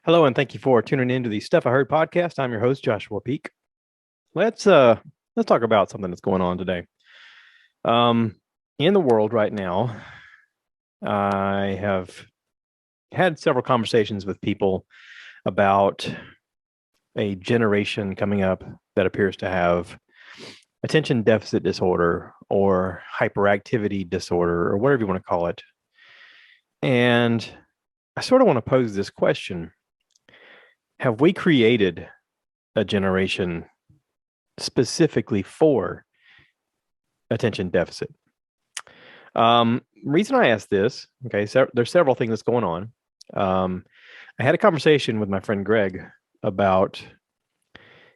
Hello, and thank you for tuning into the Stuff I Heard podcast. I'm your host, Joshua Peak. Let's talk about something that's going on today. Um, in the world right now, I have had several conversations with people about a generation coming up that appears to have attention deficit disorder or hyperactivity disorder or whatever you want to call it. And I sort of want to pose this question. Have we created a generation specifically for attention deficit? Reason I asked this, okay, so there's several things that's going on. I had a conversation with my friend Greg about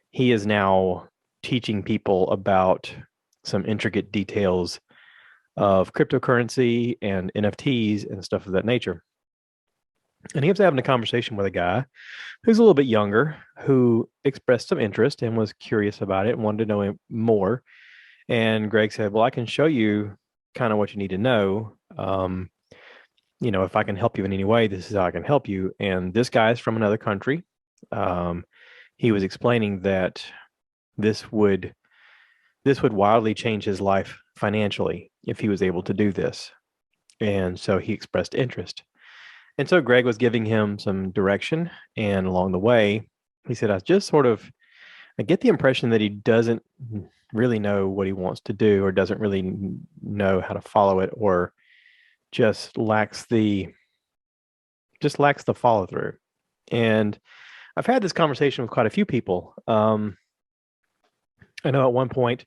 he is now teaching people about some intricate details of cryptocurrency and NFTs and stuff of that nature. And he was having a conversation with a guy who's a little bit younger who expressed some interest and was curious about it and wanted to know more. And Greg said, well, I can show you kind of what you need to know. If I can help you in any way, this is how I can help you. And this guy is from another country. He was explaining that this would wildly change his life financially if he was able to do this. And so he expressed interest. And so Greg was giving him some direction. And along the way, he said, I get the impression that he doesn't really know what he wants to do or doesn't really know how to follow it or just lacks the follow through. And I've had this conversation with quite a few people. I know at one point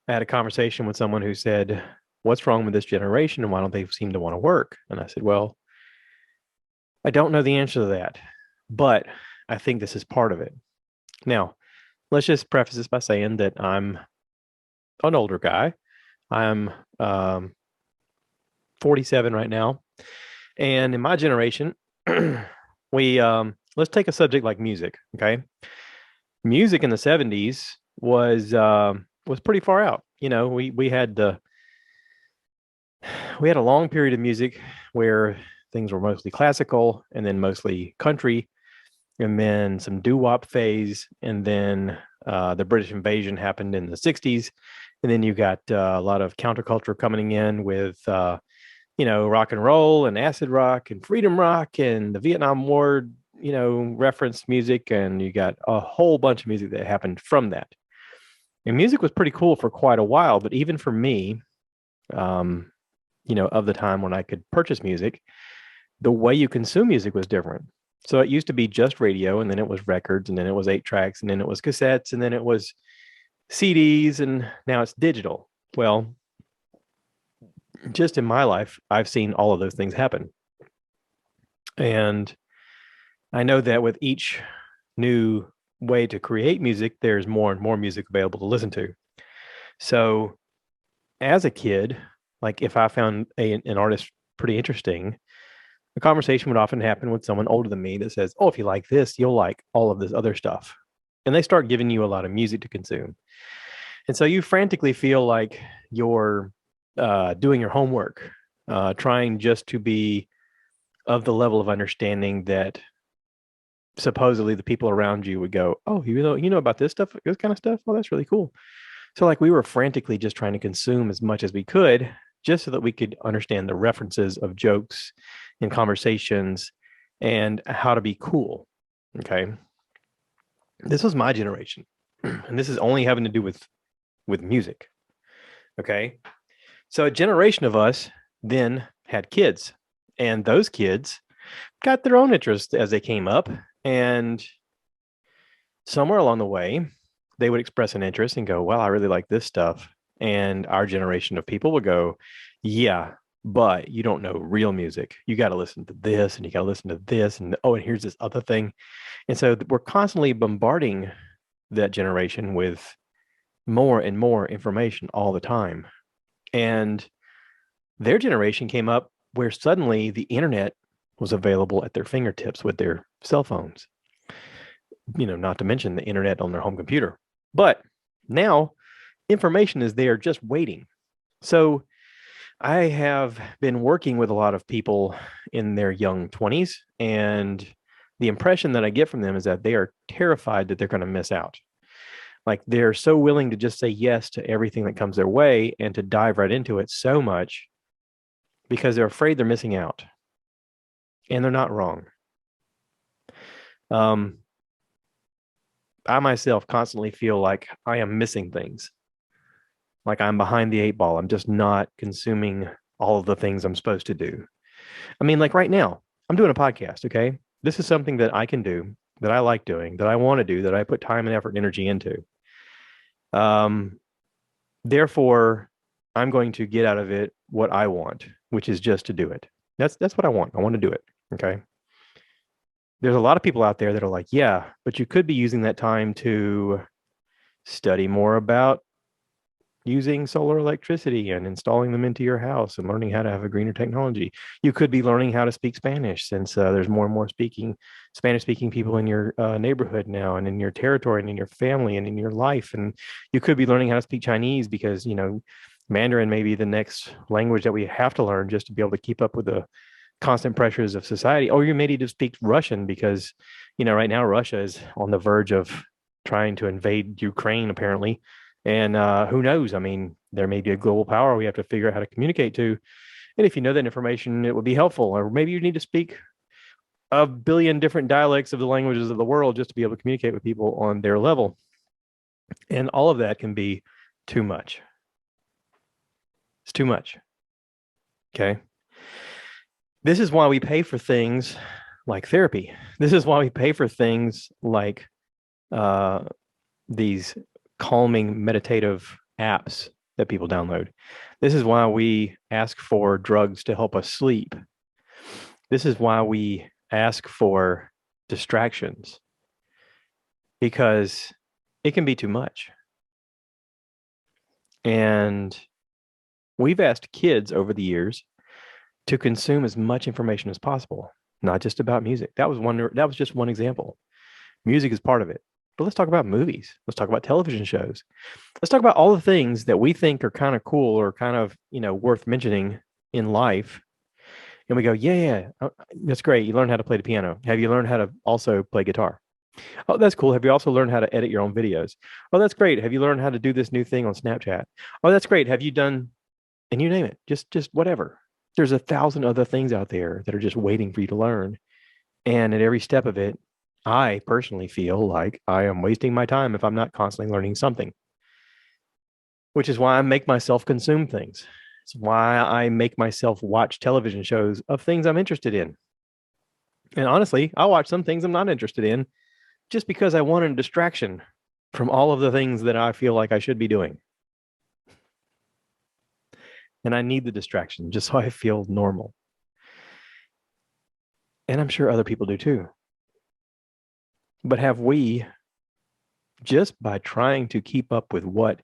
I had a conversation with someone who said, what's wrong with this generation and why don't they seem to want to work? And I said, well, I don't know the answer to that, but I think this is part of it. Now, let's just preface this by saying that I'm an older guy. I'm 47 right now. And in my generation, let's take a subject like music, okay? Music in the 70s was pretty far out. You know, we had a long period of music where things were mostly classical and then mostly country and then some doo-wop phase, and then the British invasion happened in the 60s, and then you got a lot of counterculture coming in with rock and roll and acid rock and freedom rock and the Vietnam War reference music, and you got a whole bunch of music that happened from that. And music was pretty cool for quite a while, but even for me, of the time when I could purchase music, the way you consume music was different. So it used to be just radio, and then it was records, and then it was 8 tracks, and then it was cassettes, and then it was CDs, and now it's digital. Well, just in my life, I've seen all of those things happen. And I know that with each new way to create music, there's more and more music available to listen to. So as a kid, like if I found an artist pretty interesting, the conversation would often happen with someone older than me that says, oh, if you like this, you'll like all of this other stuff. And they start giving you a lot of music to consume. And so you frantically feel like you're doing your homework, trying just to be of the level of understanding that supposedly the people around you would go, oh, you know about this stuff, this kind of stuff? Oh, that's really cool. So like we were frantically just trying to consume as much as we could just so that we could understand the references of jokes in conversations and how to be cool. Okay. This was my generation. And this is only having to do with music. Okay. So a generation of us then had kids, and those kids got their own interests as they came up. And somewhere along the way, they would express an interest and go, well, I really like this stuff. And our generation of people would go, yeah, but you don't know real music. You got to listen to this and you got to listen to this. And oh, and here's this other thing. And so we're constantly bombarding that generation with more and more information all the time. And their generation came up where suddenly the internet was available at their fingertips with their cell phones, not to mention the internet on their home computer. But now information is there just waiting. So I have been working with a lot of people in their young 20s, and the impression that I get from them is that they are terrified that they're going to miss out. Like they're so willing to just say yes to everything that comes their way and to dive right into it so much because they're afraid they're missing out. And they're not wrong. Um, I myself constantly feel like I am missing things, like I'm behind the eight ball. I'm just not consuming all of the things I'm supposed to do. I mean, like right now, I'm doing a podcast. Okay. This is something that I can do, that I like doing, that I want to do, that I put time and effort and energy into. Um, Therefore, I'm going to get out of it what I want, which is just to do it. That's what I want. I want to do it. Okay. There's a lot of people out there that are like, yeah, but you could be using that time to study more about using solar electricity and installing them into your house and learning how to have a greener technology. You could be learning how to speak Spanish since there's more and more Spanish speaking people in your neighborhood now and in your territory and in your family and in your life. And you could be learning how to speak Chinese because, Mandarin may be the next language that we have to learn just to be able to keep up with the constant pressures of society. Or you may need to speak Russian because, right now Russia is on the verge of trying to invade Ukraine, apparently. And who knows? I mean, there may be a global power we have to figure out how to communicate to. And if you know that information, it would be helpful. Or maybe you need to speak a billion different dialects of the languages of the world just to be able to communicate with people on their level. And all of that can be too much. It's too much. Okay. This is why we pay for things like therapy. This is why we pay for things like uh, these calming meditative apps that people download. This is why we ask for drugs to help us sleep. This is why we ask for distractions, because it can be too much. And we've asked kids over the years to consume as much information as possible, not just about music. That was just one example. Music is part of it. But let's talk about movies. Let's talk about television shows. Let's talk about all the things that we think are kind of cool or kind of, worth mentioning in life. And we go, yeah, that's great. You learned how to play the piano. Have you learned how to also play guitar? Oh, that's cool. Have you also learned how to edit your own videos? Oh, that's great. Have you learned how to do this new thing on Snapchat? Oh, that's great. Have you done, and you name it, just whatever. There's 1,000 other things out there that are just waiting for you to learn. And at every step of it, I personally feel like I am wasting my time if I'm not constantly learning something, which is why I make myself consume things. It's why I make myself watch television shows of things I'm interested in. And honestly, I watch some things I'm not interested in just because I want a distraction from all of the things that I feel like I should be doing. And I need the distraction just so I feel normal. And I'm sure other people do too. But have we, just by trying to keep up with what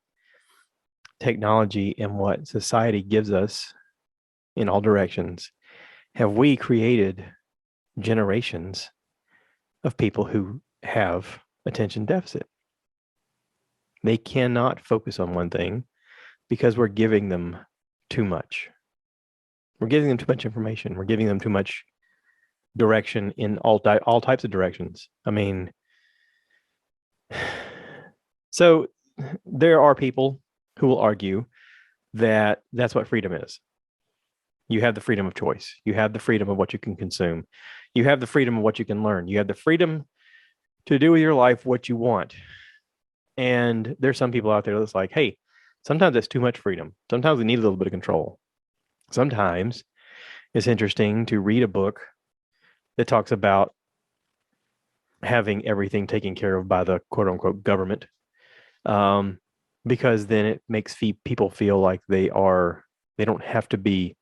technology and what society gives us in all directions, have we created generations of people who have attention deficit? They cannot focus on one thing because we're giving them too much. We're giving them too much information. We're giving them too much direction in all types of directions. I mean, so there are people who will argue that that's what freedom is. You have the freedom of choice. You have the freedom of what you can consume. You have the freedom of what you can learn. You have the freedom to do with your life what you want. And there's some people out there that's like, hey, sometimes it's too much freedom. Sometimes we need a little bit of control. Sometimes it's interesting to read a book that talks about having everything taken care of by the quote unquote government, because then it makes people feel like they don't have to be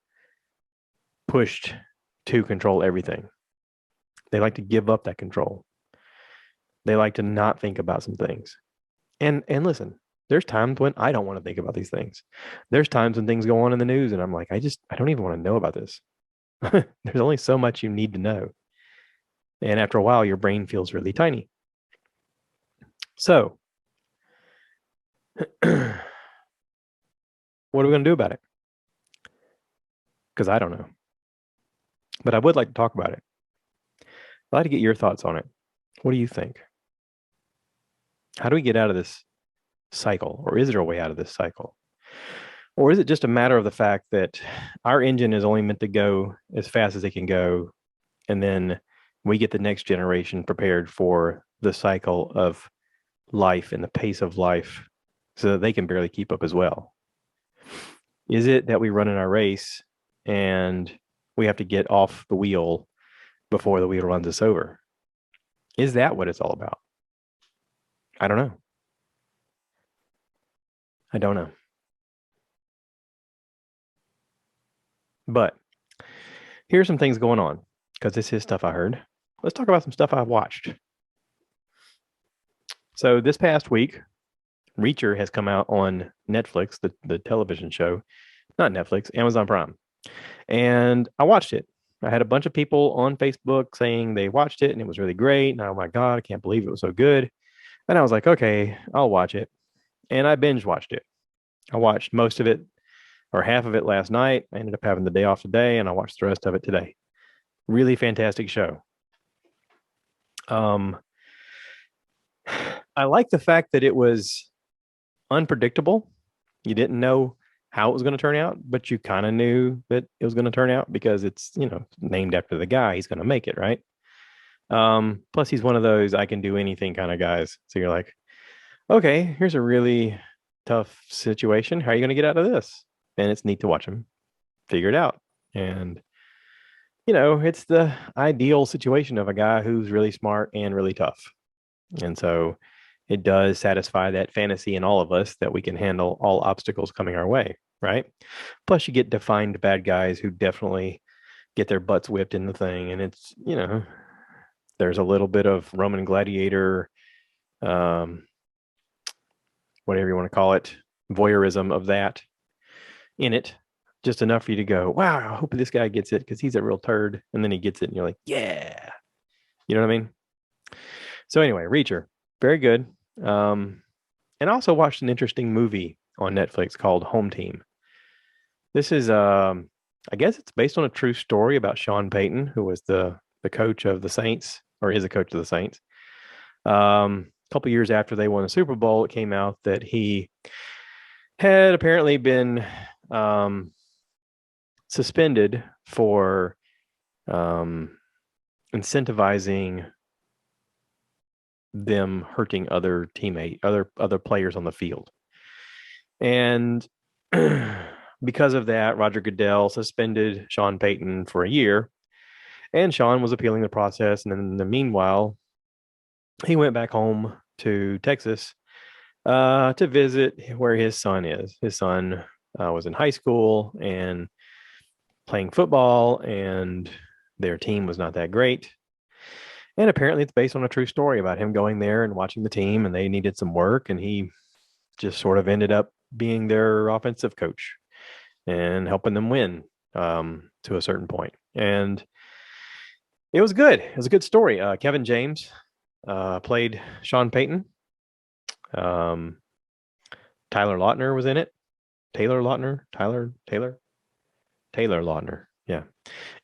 pushed to control everything. They like to give up that control. They like to not think about some things. And listen, there's times when I don't want to think about these things. There's times when things go on in the news and I'm like, I don't even want to know about this. There's only so much you need to know. And after a while, your brain feels really tiny. So, what are we going to do about it? Because I don't know. But I would like to talk about it. I'd like to get your thoughts on it. What do you think? How do we get out of this cycle, or is there a way out of this cycle? Or is it just a matter of the fact that our engine is only meant to go as fast as it can go, and then we get the next generation prepared for the cycle of life and the pace of life so that they can barely keep up as well? Is it that we run in our race and we have to get off the wheel before the wheel runs us over? Is that what it's all about? I don't know. I don't know. But here's some things going on because this is stuff I heard. Let's talk about some stuff I've watched. So this past week, Reacher has come out on Netflix, the television show, not Netflix, Amazon Prime. And I watched it. I had a bunch of people on Facebook saying they watched it and it was really great. And oh my God, I can't believe it was so good. And I was like, okay, I'll watch it. And I binge watched it. I watched most of it or half of it last night. I ended up having the day off today and I watched the rest of it today. Really fantastic show. I like the fact that it was unpredictable. You didn't know how it was going to turn out, but you kind of knew that it was going to turn out because it's, named after the guy. He's going to make it, right? Plus, he's one of those I can do anything kind of guys. So you're like, okay, here's a really tough situation. How are you going to get out of this? And it's neat to watch him figure it out. And, it's the ideal situation of a guy who's really smart and really tough. And so it does satisfy that fantasy in all of us that we can handle all obstacles coming our way, right? Plus, you get defined bad guys who definitely get their butts whipped in the thing. And it's, there's a little bit of Roman gladiator, whatever you want to call it, voyeurism of that in it. Just enough for you to go, wow, I hope this guy gets it because he's a real turd. And then he gets it and you're like, yeah. You know what I mean? So anyway, Reacher, very good. And I also watched an interesting movie on Netflix called Home Team. This is, I guess it's based on a true story about Sean Payton, who was the coach of the Saints, or is a coach of the Saints. A couple years after they won the Super Bowl, it came out that he had apparently been suspended for incentivizing them hurting other players on the field. And because of that, Roger Goodell suspended Sean Payton for a year. And Sean was appealing the process. And then in the meanwhile, he went back home to Texas to visit where his son is. His son was in high school and playing football, and their team was not that great. And apparently it's based on a true story about him going there and watching the team, and they needed some work, and he just sort of ended up being their offensive coach and helping them win to a certain point. And it was good. It was a good story. Kevin James played Sean Payton. Tyler Lautner was in it. Taylor Lautner. Yeah.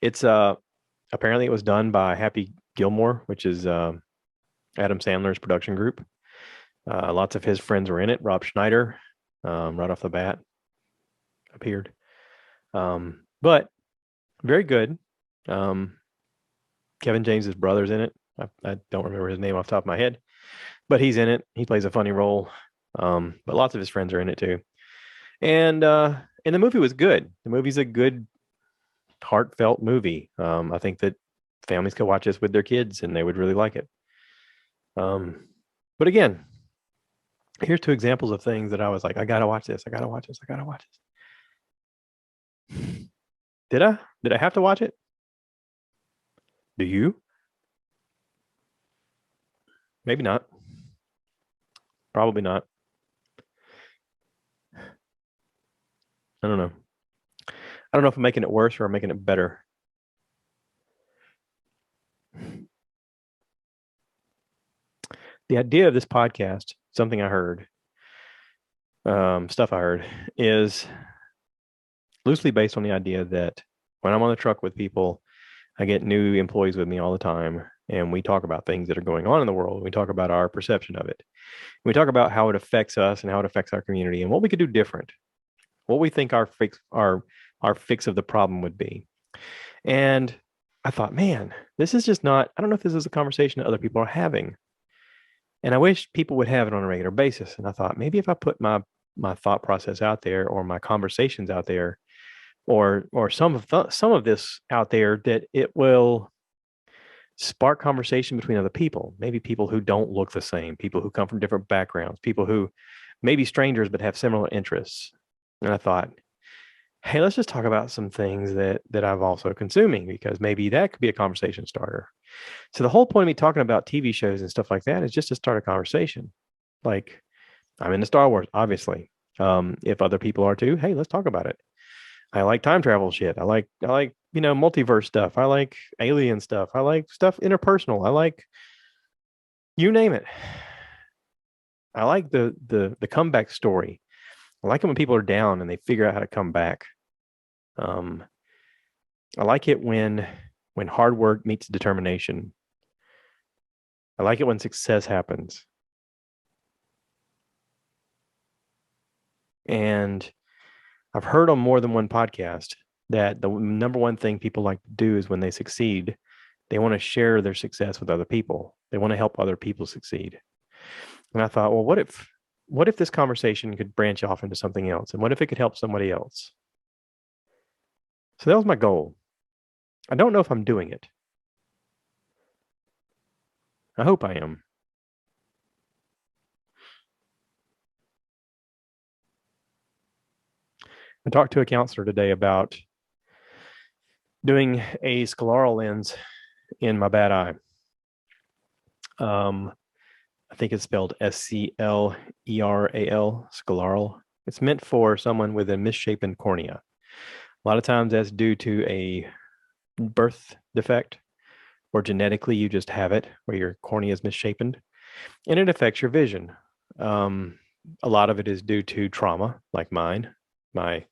It's apparently it was done by Happy Gilmore, which is Adam Sandler's production group. Lots of his friends were in it. Rob Schneider, right off the bat, appeared. But very good. Kevin James's brother's in it. I don't remember his name off the top of my head, but he's in it. He plays a funny role. But lots of his friends are in it too. And the movie was good. The movie's a good, heartfelt movie. I think that families could watch this with their kids and they would really like it. But again, here's two examples of things that I was like, I gotta watch this. Did I have to watch it? Do you? Maybe not. Probably not. I don't know. I don't know if I'm making it worse or I'm making it better. The idea of this podcast, something I heard, stuff I heard, is loosely based on the idea that when I'm on the truck with people, I get new employees with me all the time. and we talk about things that are going on in the world. We talk about our perception of it. We talk about how it affects us and how it affects our community and what we could do different, what we think our fix of the problem would be. And I thought, man, this is just not, I don't know if this is a conversation that other people are having. And I wish people would have it on a regular basis. And I thought maybe if I put my thought process out there, or my conversations out there, or some of this out there, that it will spark conversation between other people, maybe people who don't look the same, people who come from different backgrounds, people who may be strangers but have similar interests. And I thought, hey, let's just talk about some things that I'm also consuming, because maybe that could be a conversation starter. So the whole point of me talking about TV shows and stuff like that is just to start a conversation. Like, I'm into Star Wars, obviously. If other people are too, hey, let's talk about it. I like time travel shit. I like multiverse stuff. I like alien stuff. I like stuff interpersonal. I like, you name it. I like the comeback story. I like it when people are down and they figure out how to come back. I like it when hard work meets determination. I like it when success happens. And I've heard on more than one podcast that the number one thing people like to do is when they succeed, they want to share their success with other people. They want to help other people succeed. And I thought, well, what if this conversation could branch off into something else? And what if it could help somebody else? So that was my goal. I don't know if I'm doing it. I hope I am. I talked to a counselor today about doing a scleral lens in my bad eye. I think it's spelled SCLERAL, scleral. It's meant for someone with a misshapen cornea. A lot of times that's due to a birth defect, or genetically you just have it where your cornea is misshapen, and it affects your vision. A lot of it is due to trauma, like mine. My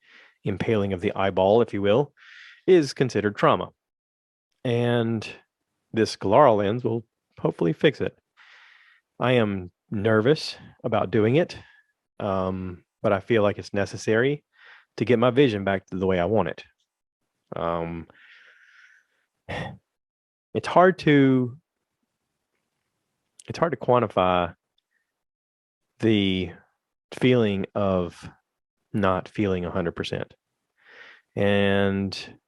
impaling of the eyeball, if you will, is considered trauma. And this scleral lens will hopefully fix it. I am nervous about doing it, but I feel like it's necessary to get my vision back to the way I want it. It's hard to quantify the feeling of not feeling 100%. And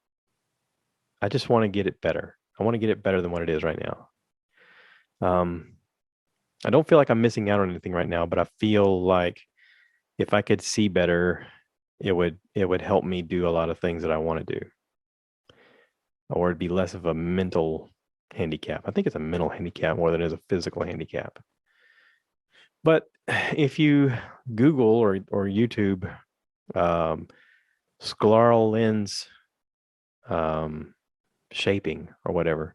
I just want to get it better. I want to get it better than what it is right now. I don't feel like I'm missing out on anything right now, but I feel like if I could see better, it would help me do a lot of things that I want to do. Or it'd be less of a mental handicap. I think it's a mental handicap more than it is a physical handicap. But if you Google or YouTube scleral lens shaping or whatever,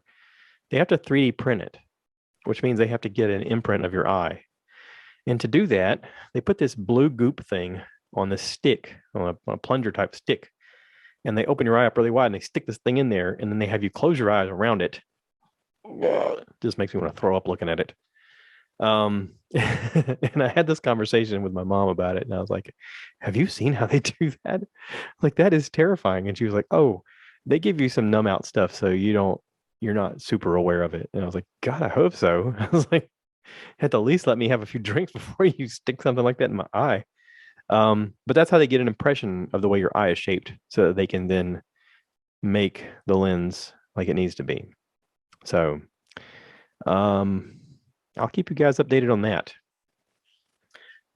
they have to 3D print it, which means they have to get an imprint of your eye. And to do that, they put this blue goop thing on this stick, on a plunger type stick, and they open your eye up really wide and they stick this thing in there, and then they have you close your eyes around it. It just makes me want to throw up looking at it. And I had this conversation with my mom about it, and I was like, have you seen how they do that? Like, that is terrifying. And she was like, oh, they give you some numb out stuff so you're not super aware of it. And I was like, God, I hope so. I was like, had to at least let me have a few drinks before you stick something like that in my eye. But that's how they get an impression of the way your eye is shaped, so that they can then make the lens like it needs to be. So I'll keep you guys updated on that.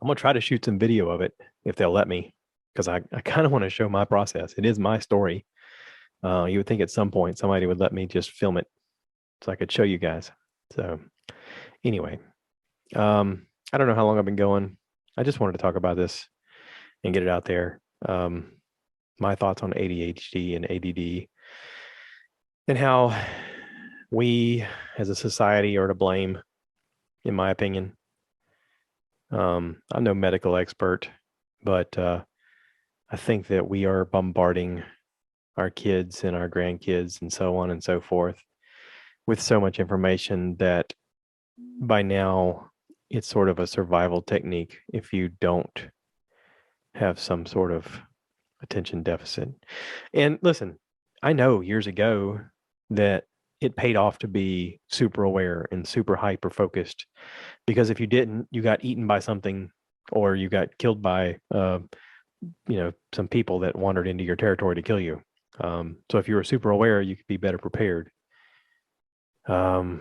I'm gonna try to shoot some video of it if they'll let me, because I kind of want to show my process. It is my story. You would think at some point somebody would let me just film it so I could show you guys. So anyway, I don't know how long I've been going. I just wanted to talk about this and get it out there. My thoughts on ADHD and ADD, and how we as a society are to blame, in my opinion. I'm no medical expert, but I think that we are bombarding our kids and our grandkids and so on and so forth with so much information that by now it's sort of a survival technique if you don't have some sort of attention deficit. And listen, I know years ago that it paid off to be super aware and super hyper focused, because if you didn't, you got eaten by something or you got killed by some people that wandered into your territory to kill you. So if you were super aware, you could be better prepared. But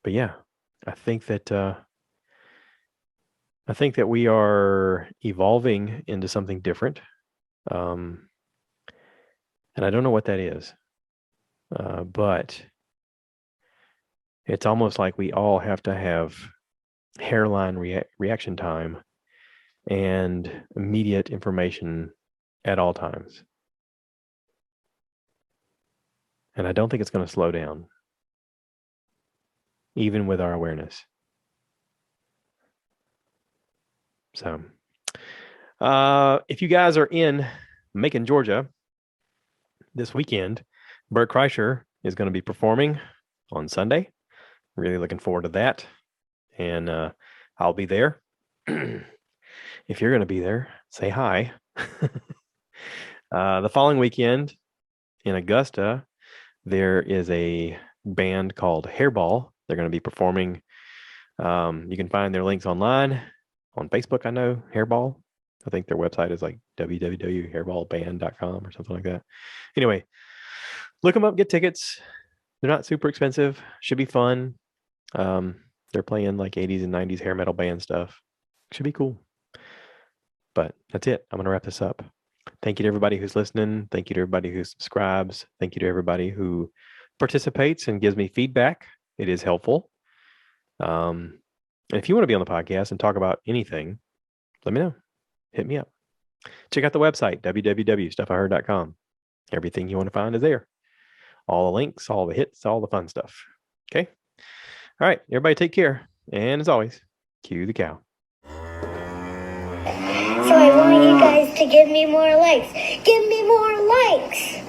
yeah, I think that we are evolving into something different, and I don't know what that is, but it's almost like we all have to have hairline reaction time and immediate information at all times. And I don't think it's going to slow down, even with our awareness. So, if you guys are in Macon, Georgia, this weekend, Bert Kreischer is going to be performing on Sunday. Really looking forward to that. And I'll be there. If you're going to be there, say hi. The following weekend in Augusta, there is a band called Hairball. They're going to be performing. You can find their links online on Facebook. I know Hairball. I think their website is like www.hairballband.com or something like that. Anyway, look them up, get tickets. They're not super expensive. Should be fun. They're playing like 80s and 90s hair metal band stuff. Should be cool. But that's it. I'm going to wrap this up. Thank you to everybody who's listening. Thank you to everybody who subscribes. Thank you to everybody who participates and gives me feedback. It is helpful. And if you want to be on the podcast and talk about anything, let me know. Hit me up. Check out the website, www.stuffiheard.com. Everything you want to find is there. All the links, all the hits, all the fun stuff. Okay? All right. Everybody take care. And as always, cue the cow. So I want you guys to give me more likes. Give me more likes.